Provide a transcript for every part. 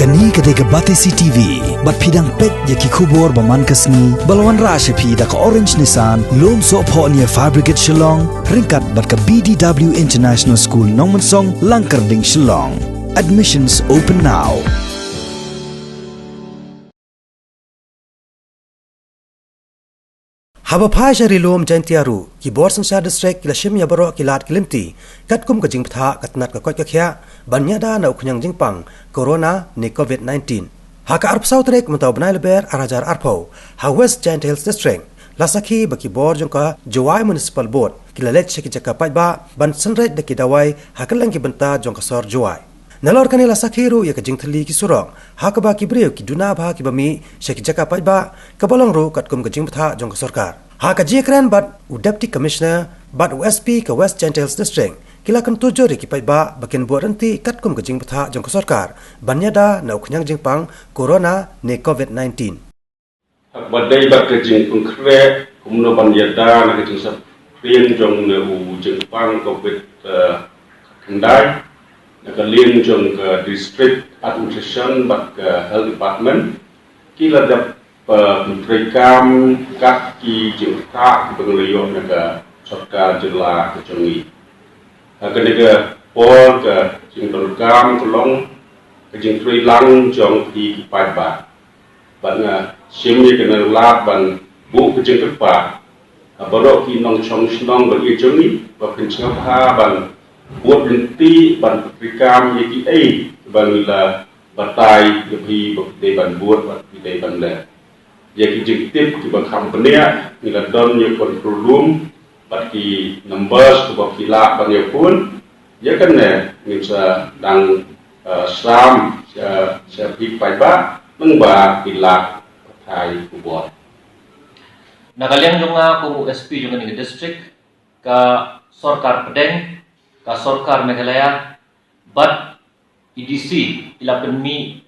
Kani kadega Batesi TV, bat pidang pet yaki kubor baman kasni, balwan rasha pi da ka orange nisan, lom so po niya Fabricate Shillong, ringkat bat ka BDW International School Nongmansong, Langkarding Shillong. Admissions open now. Haba phasha rilom jantiaru ki bor sangsa district kila shim ya baro kilat kilimti katkum ka Jingbthah katnat ka kot ka khya banyada na ukhyang jingpang corona ni covid-19 haka arp south rek mataw bnai leber arajar arpo ha west gentils district lasakhi baki bor jongka jowai municipal board kila let sheki jaka paiba ban sanret de ki dawai hakalang ki banta jongka sor jowai nalor kani lasakhi ru ya ka jingthali ki surong haka ba ki breu ki duna ba ki bami sheki jaka paiba kabalong ru katkum ka Jingbthah jongka Sorkar haka jekran bat Deputy Commissioner bat USP ka West Gentils District kila kan tujo ri ki paiba bakin bo Ryntih katkum ka Jingbthah jongka Sorkar banyada na uknyang jingpang corona ni covid-19 badai bat ke jingpung kre kumno banyada na ke jingsa prien jong ne u jingpang covid kendai na ka lien jong ke district administration bat ke health department kila dap Menteri Kam kaki Jingbthah pengelola negara Sorkar jela kecongi. Negara Pol ke Jingbthah Kam kolong ke Jingbthah lang jong di Paiba. Bana simye kena lat ban bu ke Jingbthah. Baru ki nong chong snong bagi jongi bakin Jingbthah ban buat Ryntih ban Menteri Kam yaki ban la batai lebih bakte ban buat bakte ban le. Yaki jengtip ki bakham penia nila don ye control room bagi numbers ke bakila ban pun ya kan ne ngisa dang sam sia pi paiba mengba bila patai kubot nakaliang jonga ko SP jonga ni district ka Sorkar Pedeng ka Sorkar Meghalaya bat EDC ila penmi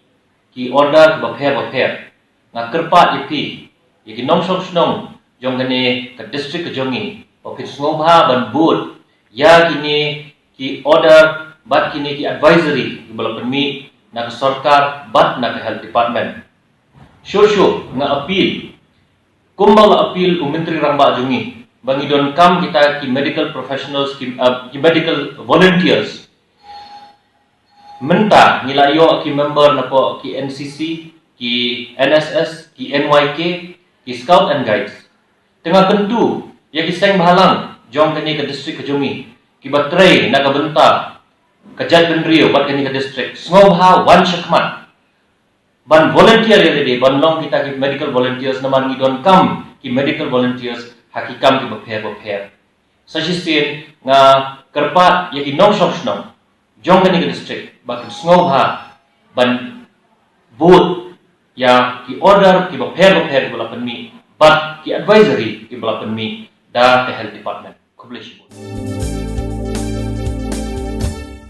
ki order bapher nga kerpat ipi yaki nong snong jong gane ka district ka jongi office ngobha ban board ya kini ki order bat kini ki advisory bala penmi na ka Sorkar bat na ka health department sure nga appeal kumbang appeal Menteri Ramba jongi bangidon kam kita ki medical professionals ki medical volunteers menta nilayo ki member na po ki NCC ki NSS, ki NYK, ki Scout and Guides. Tengah tentu, ya ki seng bahalang, jom kini ke district ke Jungi, ki batray na kabenta, kajat penrio bat kini ke district, ngobha wan syakmat. Ban volunteer ya tadi, ban long kita ki medical volunteers, naman ngidon kam ki medical volunteers, hakikam ki bapher. Sajisin nga kerpat ya ki nong snong, jom kini ke district, bat ngobha ban boot ya ki order ki bapher bala penmi but ki advisory ki bala penmi da health department kublish